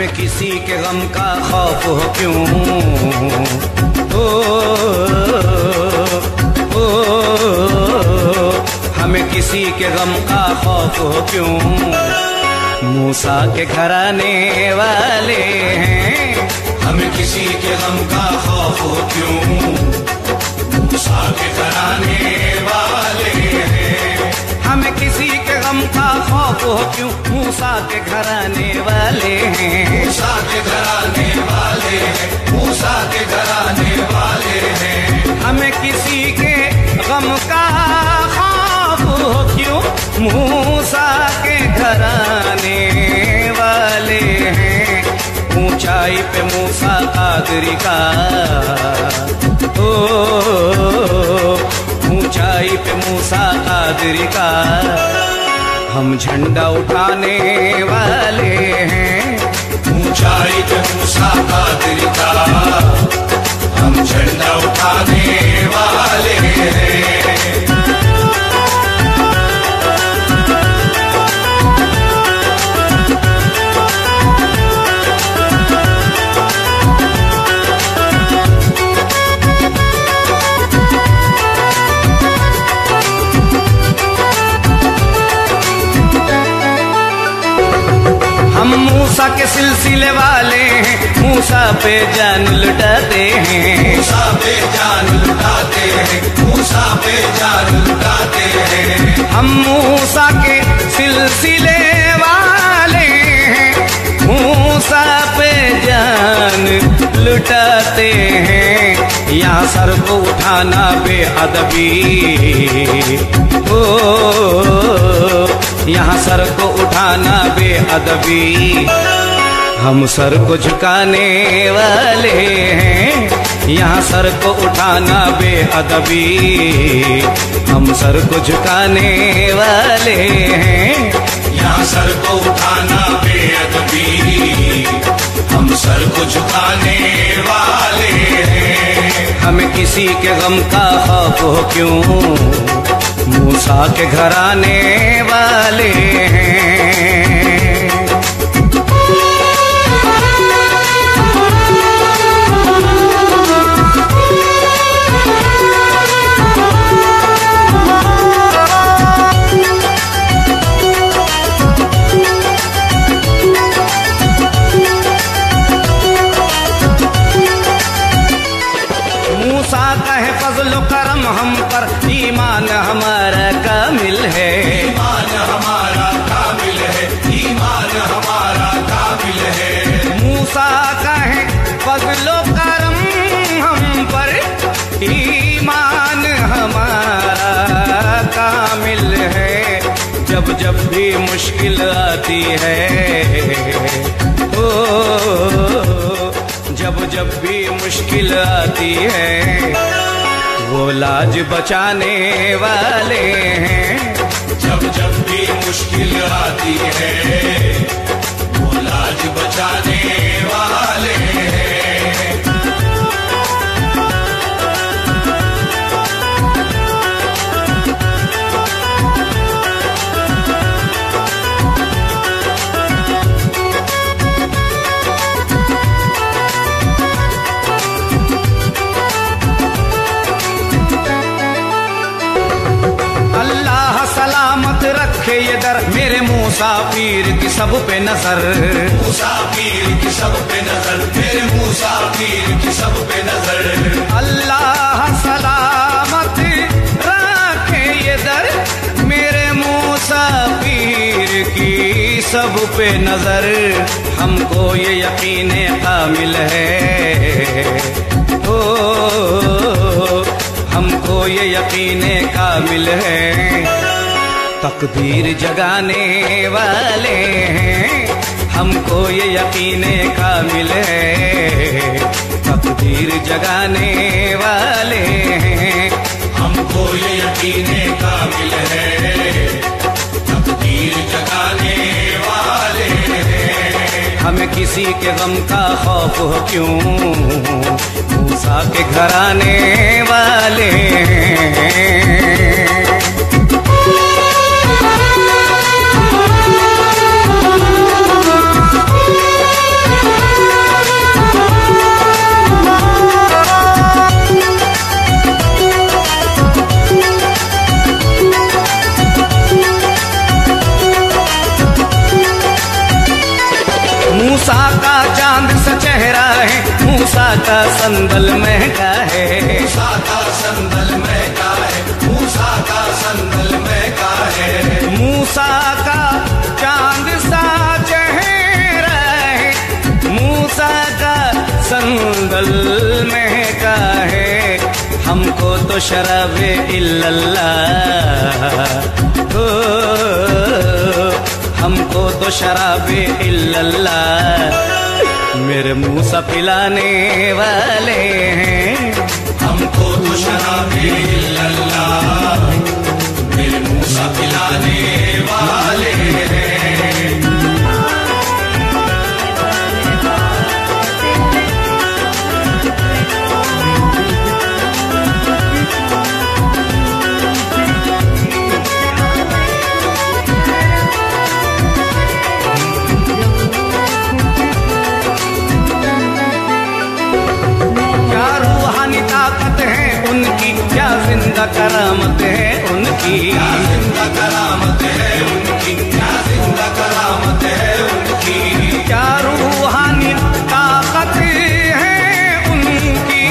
हमें किसी के गम का खौफ हो क्यों, हमें किसी के गम का खौफ हो क्यों। मूसा के घराने वाले हैं, हमें किसी के गम का खौफ हो क्यों। मूसा के घराने वाले हैं, हमें किसी के गम का खौफ हो क्यों। मूसा के घराने वाले हैं, मूसा के घराने वाले हैं, मूसा के घराने वाले हैं। हमें किसी के गम का खौफ हो क्यों। मूसा के घराने वाले हैं। ऊंचाई पे मूसा कादरी का, ऊंचाई पे मूसा कादरी का हम झंडा उठाने वाले हैं। ऊंचाई पे मूसा कादरी का हम झंडा उठाने वाले हैं। हम मूसा के सिलसिले वाले हैं, मूसा पे जान लुटाते हैं। मूसा पे जान लुटाते हैं, मूसा पे जान लुटाते हैं। हम मूसा के सिलसिले वाले हैं, मूसा पे जान लुटाते हैं। यहाँ सर को उठाना बेअदबी, यहाँ सर को उठाना बेअदबी। हम सर को झुकाने वाले हैं, यहाँ सर को उठाना बेअदबी। हम सर को झुकाने वाले हैं, यहाँ सर को उठाना बेअदबी। हम सर को झुकाने वाले हैं। हमें किसी के गम का खौफ हो क्यों। मूसा के घराने वाले हैं। मूसा का है फजलो करम हम पर, ईमान हमारा कामिल है। ईमान हमारा कामिल है, ईमान हमारा कामिल है। मूसा का है फजलो करम हम पर, ईमान हमारा कामिल है। जब जब भी मुश्किल आती है, जब जब भी मुश्किल आती है, वो लाज बचाने वाले हैं। जब जब भी मुश्किल आती है, वो लाज बचाने वाले हैं। सलामत रखे ये दर, मेरे मूसा पीर की सब पे नजर। मूसा पीर की सब पे नजर, मेरे मूसा पीर की सब पे नजर। अल्लाह सलामत रखे ये दर, मेरे मूसा पीर की सब पे नजर। हमको ये यकीन कामिल है, हमको ये यकीन कामिल है। तकदीर जगाने वाले हैं, हमको ये यकीन कामिल है। तकदीर जगाने वाले हैं, हमको ये यकीन कामिल है। तकदीर जगाने वाले हैं। हमें किसी के गम का खौफ हो क्यों। मूसा के घराने वाले हैं। का संदल महका है, मूसा का संदल महका है, मूसा का संदल महका है। मूसा का चांद सा चेहरा है, मूसा का संदल महका है। हमको तो शराबे इल्लल्लाह हो, हमको तो शराबे इल्लल्लाह मेरे मूसा पिलाने वाले हैं। हमको तो शराबे इल्लल्लाह मेरे मूसा पिलाने वाले हैं। क्या जिंदा करामत है उनकी, क्या जिंदा करामत है उनकी, क्या जिंदा करामत है उनकी। क्या रूहानी ताकत है उनकी,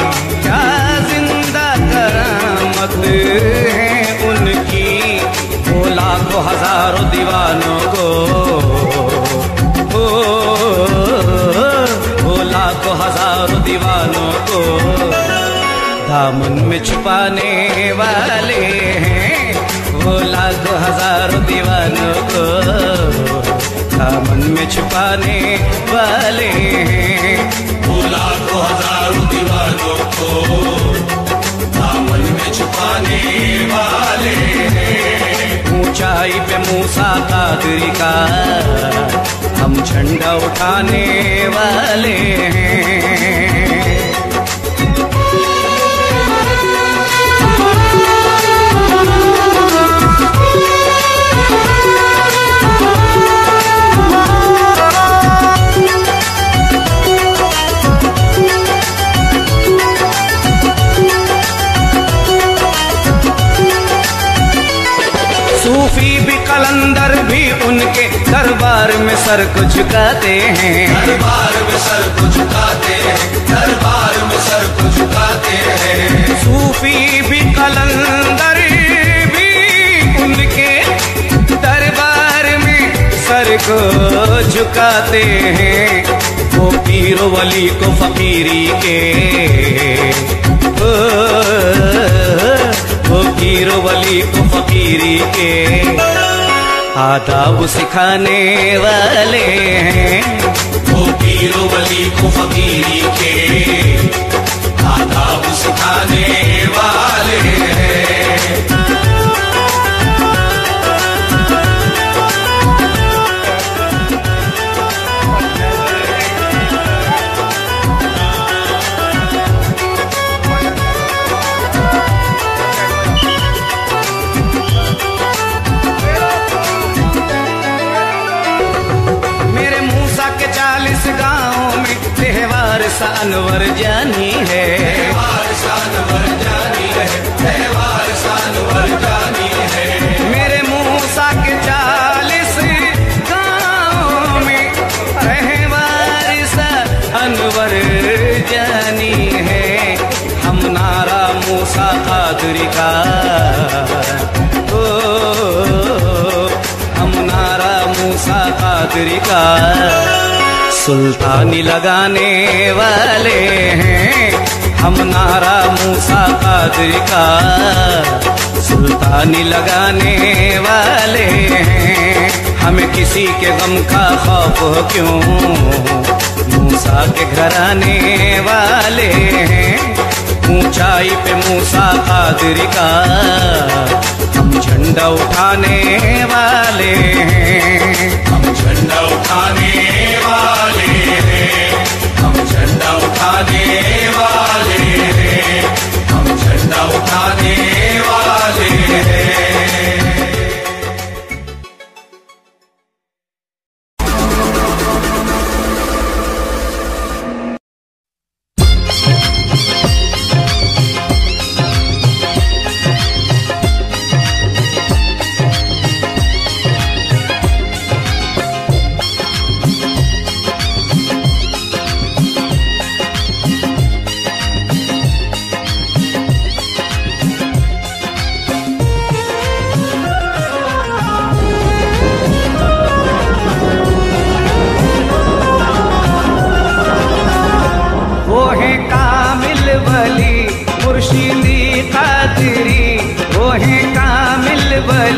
क्या जिंदा करामत है उनकी। वो लाखों हजारों दीवानों को, वो लाखों हजारों दीवानों को दामन में छुपाने वाले हैं। वो लाखों हजारों दीवानों को दामन में छुपाने वाले हैं। वो लाखों हजारों दीवानों को दामन में छुपाने वाले हैं। ऊंचाई पे मूसा कादरी का हम झंडा उठाने वाले हैं। सूफी भी कलंदर भी उनके दरबार में सर को झुकाते हैं, दरबार में सर को झुकाते हैं, दरबार में सर को झुकाते हैं। सूफी भी कलंदर भी उनके दरबार में सर को झुकाते हैं। वो पीरो वली को फकीरी के, वो पीरो वली को फकीरी के आदाब सिखाने वाले हैं। वो पीरो वली को फकीरी के आदाब सिखाने वाले हैं। अनवर जानी है, त्योहार अनवर जानी है, त्योहार अनवर जानी है। मेरे मूसा के 40 गाँव में रहवार अनवर जानी है। हम नारा मूसा कादरी का, हम नारा मूसा कादरी का सुल्तानी लगाने वाले हैं। हम नारा मूसा कादरी का सुल्तानी लगाने वाले हैं। हमें किसी के गम का खौफ हो क्यों, मूसा के घर आने वाले हैं। ऊंचाई पे मूसा कादरी का हम झंडा उठाने वाले हैं। हम झंडा उठाने वाले हैं, हम झंडा उठाने वाले हैं, हम झंडा उठाने वाले हैं।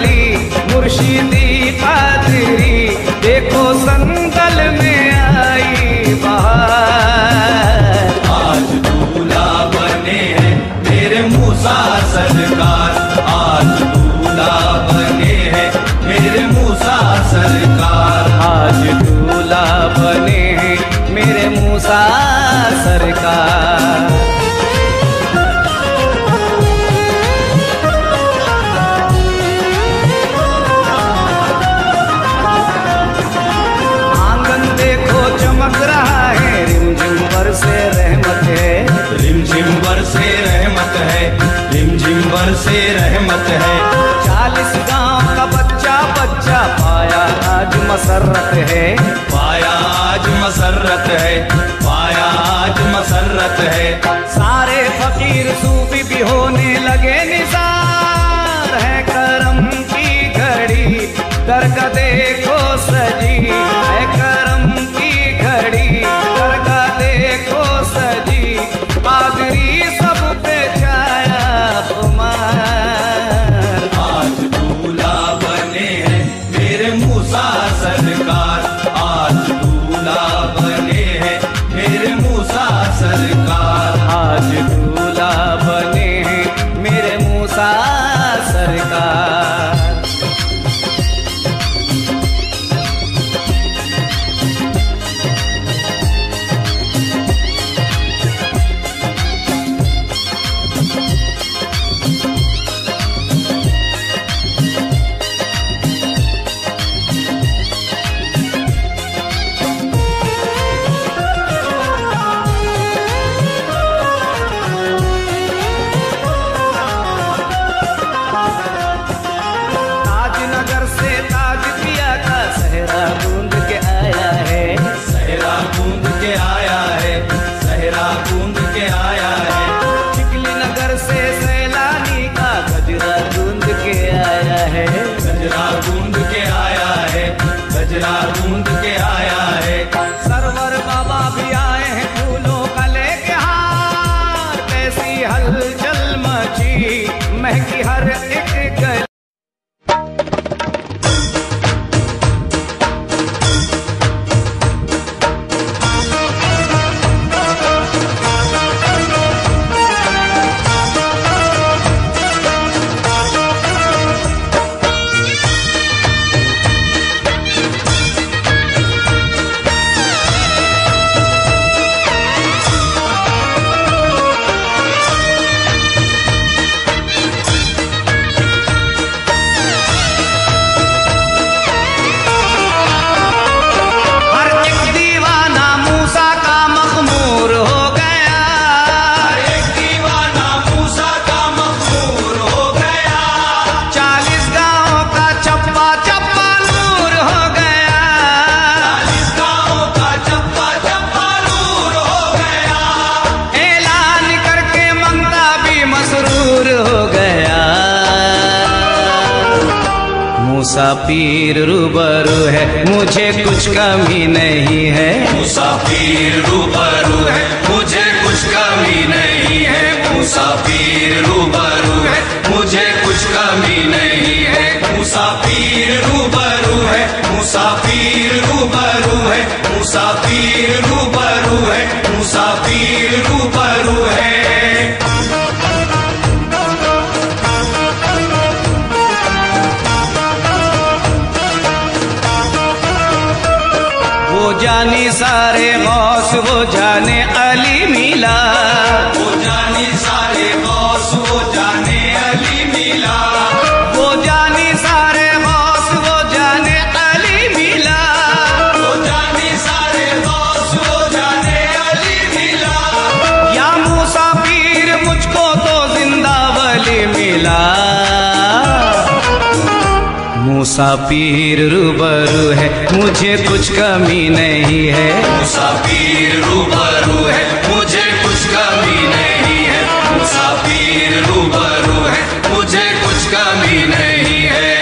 वली मुर्शिदी कादरी, देखो संदल में आई बहार। आज दूल्हा बने हैं मेरे मूसा सरकार, आज दूल्हा बने हैं मेरे मूसा सरकार, आज दूल्हा बने हैं मेरे मूसा सरकार। आंगन देखो चमक रहा है, रिमझिम बरसे रहमत है, रिमझिम बरसे रहमत है, रिमझिम बरसे रहमत है। 40 गांव का बच्चा बच्चा पाया आज मसरत है, पाया आज मसरत है, पाया आज मसरत है। सारे फकीर सूफी भी होने लगे निसार, है करम की घड़ी दरगाह देखो सजी, है करम की घड़ी दरगाह देखो सजी, पादरी सब पे छाया खुमार। आज दूल्हा बने हैं मेरे मूसा सरकार, आज दूल्हा बने हैं मेरे मूसा सरकार, आज दूल्हा बने हैं मेरे मूसा सरकार। ताजनगर से ताज पिया का सहरा बूंद के आया है, सहरा बूंद के आया है, सहरा बूंद के आया है। चिकली नगर से सैलानी का गजरा बूंद के आया है, गजरा बूंद के आया है, गजरा बूंद के आया है। सरवर बाबा भी आए हैं फूलों का लेके हार, कैसी हलचल मची महकी हर एक गली। हर एक दीवाना मूसा का मखमूर हो गया, हर एक दीवाना मूसा का मखमूर हो गया, 40 गांवों का चप्पा चप्पा नूर हो गया, 40 गांवों का चप्पा चप्पा नूर हो गया। ऐलान करके मंगता भी मसरूर हो गया। मूसा पीर रूबरू है मुझे कुछ कमी नहीं है, मूसा पीर रूबरू है मुझे कुछ कमी नहीं है, मूसा पीर रूबरू है मुझे कुछ कमी नहीं है, मूसा पीर रूबरू है, मूसा पीर रूबरू है, मूसा पीर रूबरू है, मूसा पीर रूबरू है। वो जाने सारे गौस वो जाने अली मिला, वो जाने सारे गौस वो जाने अली मिला, वो जाने सारे गौस वो जाने अली मिला, वो जाने सारे गौस वो जाने अली मिला। या मूसा पीर मुझको तो जिंदा वली मिला। मूसा पीर रूबरू है मुझे कुछ कमी नहीं है, मूसा पीर रूबरू है मुझे कुछ कमी नहीं है, मूसा पीर रूबरू है मुझे कुछ कमी नहीं है।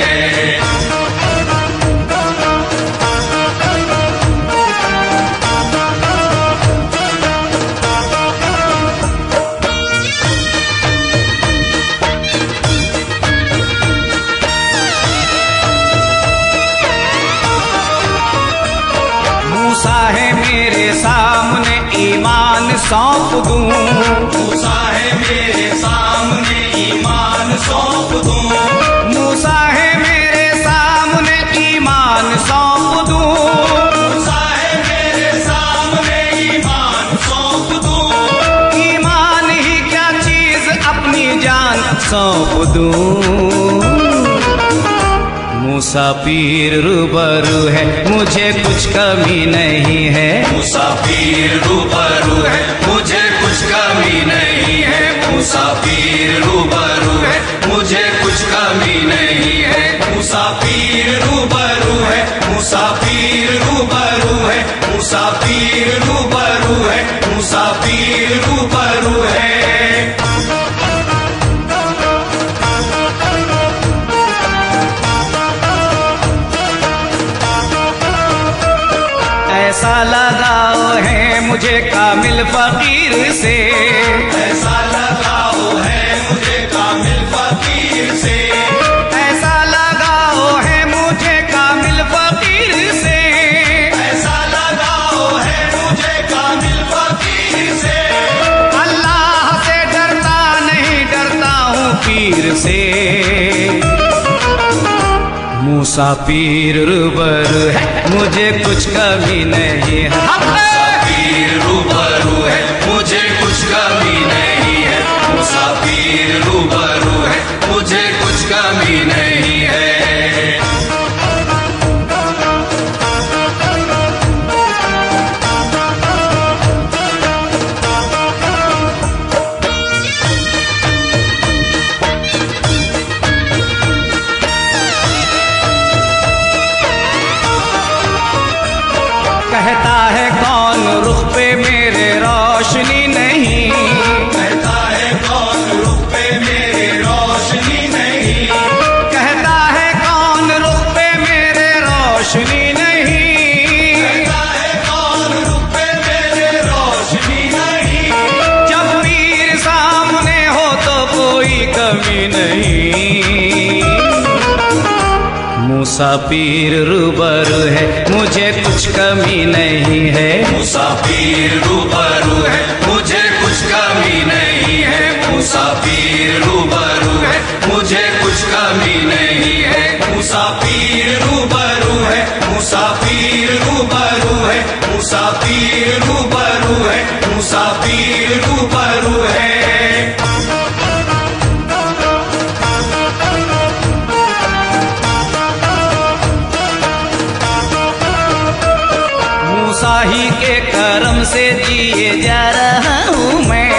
सौंप दूं। मूसा है मेरे सामने ईमान सौंप दूं। मूसा है मेरे सामने ईमान सौंप दूं। मूसा है मेरे सामने ईमान सौंप दूं। ईमान ही क्या चीज अपनी जान सौंप दूं। मूसा पीर रूबरू है मुझे कुछ कमी नहीं है। मूसा पीर रूबरू है मुझे कुछ कमी नहीं है। मूसा पीर रूबरू है मुझे कुछ कमी नहीं है। मूसा पीर रूबरू है। मूसा पीर रूबरू है। मूसा पीर रूबरू है। मूसा पीर रूबरू है। ऐसा लगाओ है मुझे कामिल फकीर से। ऐसा लगाओ है मुझे कामिल फकीर से। ऐसा लगाओ है मुझे कामिल फकीर से। ऐसा लगाओ है मुझे कामिल फकीर से। अल्लाह से डरता नहीं डरता हूँ पीर से। मूसा पीर रूबरू है मुझे कुछ कमी नहीं है। मूसा पीर रूबरू है मुझे कुछ कमी नहीं है। मूसा पीर रूबरू है मुझे कुछ कमी नहीं है। कहता है कौन रुख पे मेरे रोशनी नहीं। कहता है कौन रुख पे मेरे रोशनी नहीं। कहता है कौन रुख पे मेरे रोशनी नहीं। कहता है कौन रुख पे मेरे रोशनी नहीं। जब पीर सामने हो तो कोई कमी नहीं। मूसा पीर रूबरू है मुझे कुछ कमी नहीं है। मूसा पीर रूबरू है मुझे कुछ कमी नहीं है। मूसा पीर रूबरू है मुझे कुछ कमी नहीं है। मूसा पीर रूबरू है। मूसा पीर रूबरू है। मूसा पीर रूबरू है। मूसा पीर रूबरू है। मूसा ही के करम से जिए जा रहा हूँ मैं।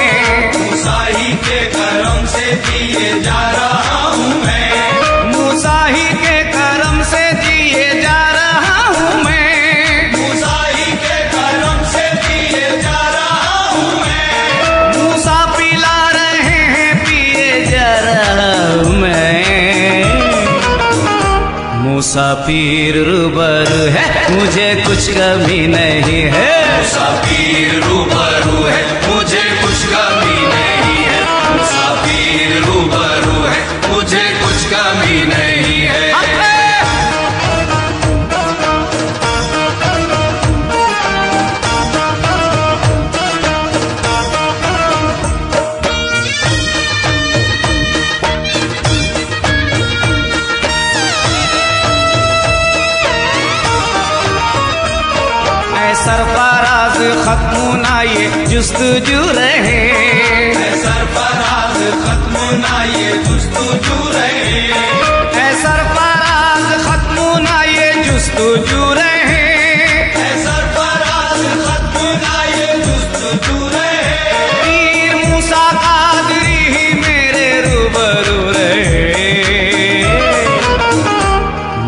मूसा ही के करम से जिए जा रहा हूँ मैं। मूसा ही के करम से जिए जा रहा हूँ मैं। मूसा ही के करम से जिए जा रहा हूँ मैं। मूसा पिला रहे हैं पिए जा रहा हूँ मैं। मूसा पीर रूबरू है मुझे कुछ कमी नहीं है। मूसा पीर रूबरू है मुझे कुछ कमी नहीं है। मूसा पीर रूबरू है मुझे कुछ कमी नहीं है। सरफराज खत्म ना ये जुस्तजू रहे। सरफराज खत्म ना ये जुस्तजू रहे। सरफराज खत्म ना ये जुस्तजू रहे। सरफराज खत्म ना ये जुस्तजू रहे। पीर मूसा कादरी ही मेरे रूबरू रहे।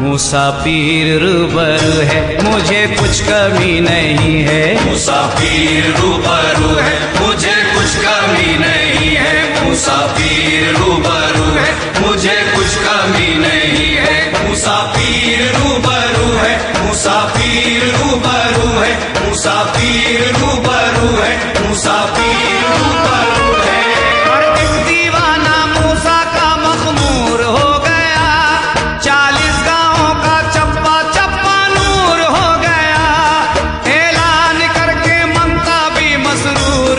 मूसा पीर रूबरू है मुझे कुछ कमी नहीं है। मूसा पीर रूबरू है मुझे कुछ कमी नहीं है। मूसा पीर रूबरू है मुझे कुछ कमी नहीं है। मूसा पीर रूबरू है। मूसा पीर रूबरू है। मूसा पीर रूबरू है। मूसा पीर रूबरू है। और एक दीवाना मूसा का मखमूर हो गया। 40 गांवों का चप्पा चप्पा नूर हो गया। ऐलान करके मनता भी मसरूर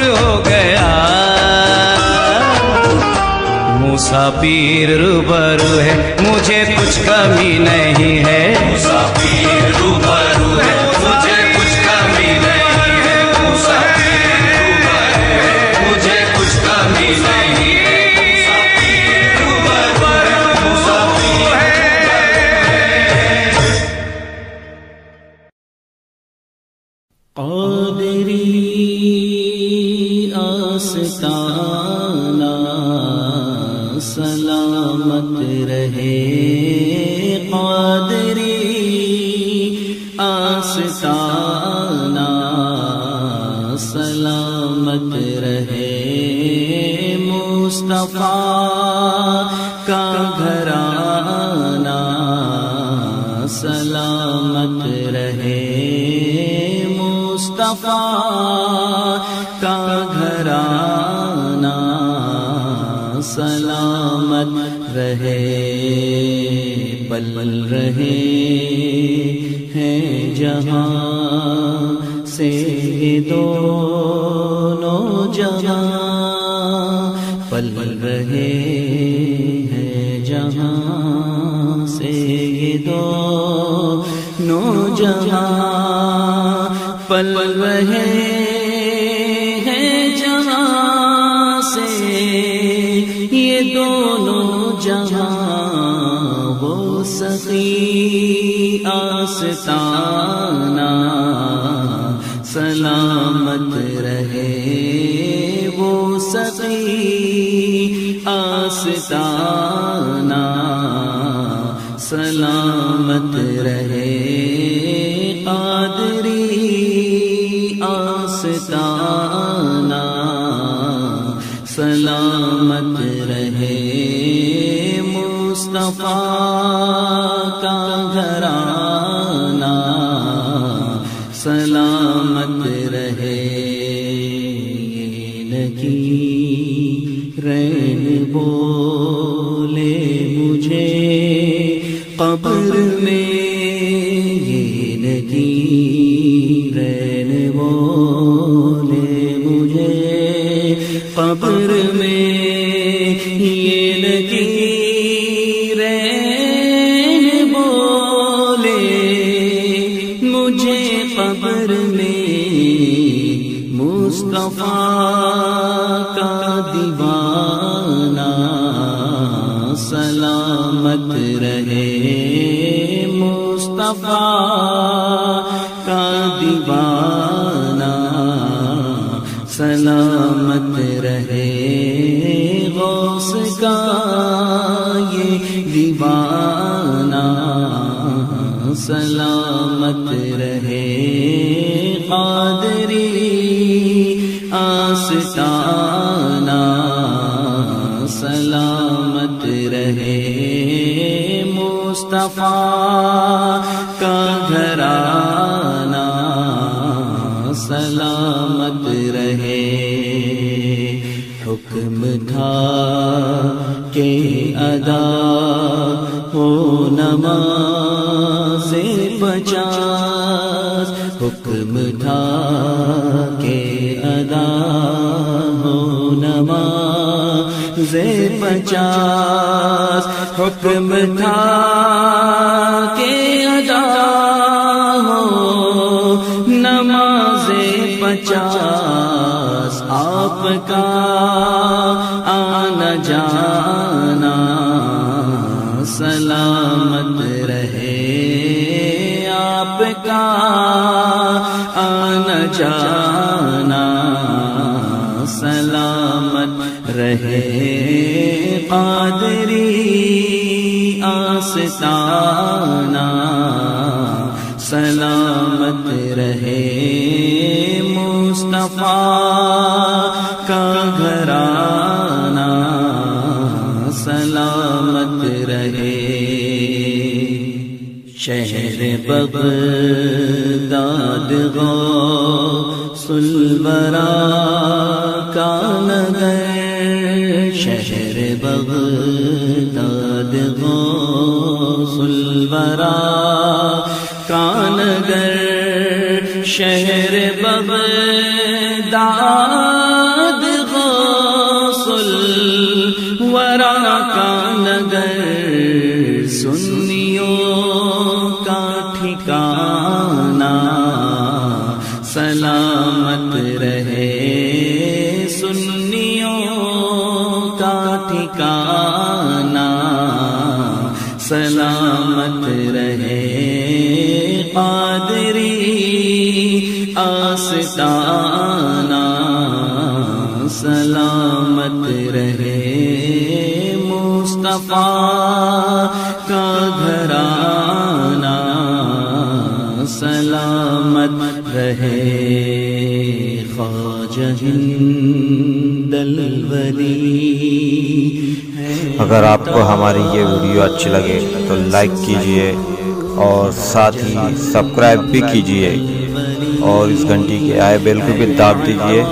मुसाफिर रूबरू है, मुझे कुछ कमी नहीं है। मुसाफिर रूबरू है, मुझे कुछ कमी नहीं है। मुसाफिर रूबरू है, मुझे कुछ कमी नहीं है। मुसाफिर रूबरू है, मुसाफिर है। क़ादिरी आस्ताना सलामत रहे, क़ादिरी आस्ताना सलामत रहे। मुस्तफ़ा का घराना सलामत रहे। मुस्तफ़ा का घराना सलामत रहे। बल रहे हैं जहां से दोनों जहां, पल रहे हैं जहां से दोनों जहां, पल रहे हैं जहां से ये दोनों जहां। वो सखी आस्ताना सलामत रहे। वो सखी आस्ताना सलामत रहे। क़ादिरी आस्ताना सलामत रहे। मुस्तफ़ा का घराना सलामत रहे। ये लगी रैन बोले मुझे कब्र में, ये लगी रैन बोले मुझे कब्र में, ये लगी रैन बोले मुझे कब्र में। मुस्तफ़ा का दीवाना सलामत रहे। मुस्तफ़ा का दीवाना सलामत रहे। गौस का ये दीवाना सलामत रहे। क़ादिरी आस्ताना सलामत रहे। मुस्तफ़ा का घराना सलामत रहे। हुक्म था के अदा हो नमाज़े 50, हुक्म था के अदा हो नमाज़े 50, हुक्म था के अदा हो नमाज़े 50। आपका आना जाना सलामत रहे। आपका आना जाना सलामत रहे। क़ादिरी आस्ताना सलामत रहे। मुस्तफ़ा का घराना सलामत रहे। शहर बग़दाद गौसुल वरा का नगर, शहर बग़दाद गौसुल वरा का नगर, शहर बग़दाद गौसुल वरा का सुन्नियों का ठिकाना सलामत रहे, सुन्नियों का ठिकाना सलामत रहे। कादरी आस्ताना सलामत रहे, मुस्तफा का घराना सलामत रहे। ख्वाजा हिंदल वली। अगर आपको हमारी ये वीडियो अच्छी लगे तो लाइक कीजिए और साथ ही सब्सक्राइब भी कीजिए और इस घंटी के आए बेल को भी दाब दीजिए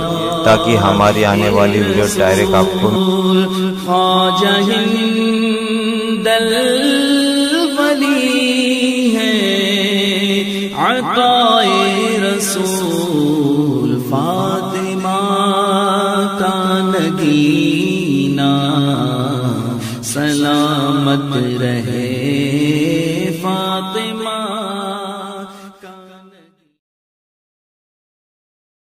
ताकि हमारी आने वाली वीडियो डायरेक्ट आपको। ख्वाजा हिंदल वली है, अताए रसूल फातिमा का नगीना सलामत रहे।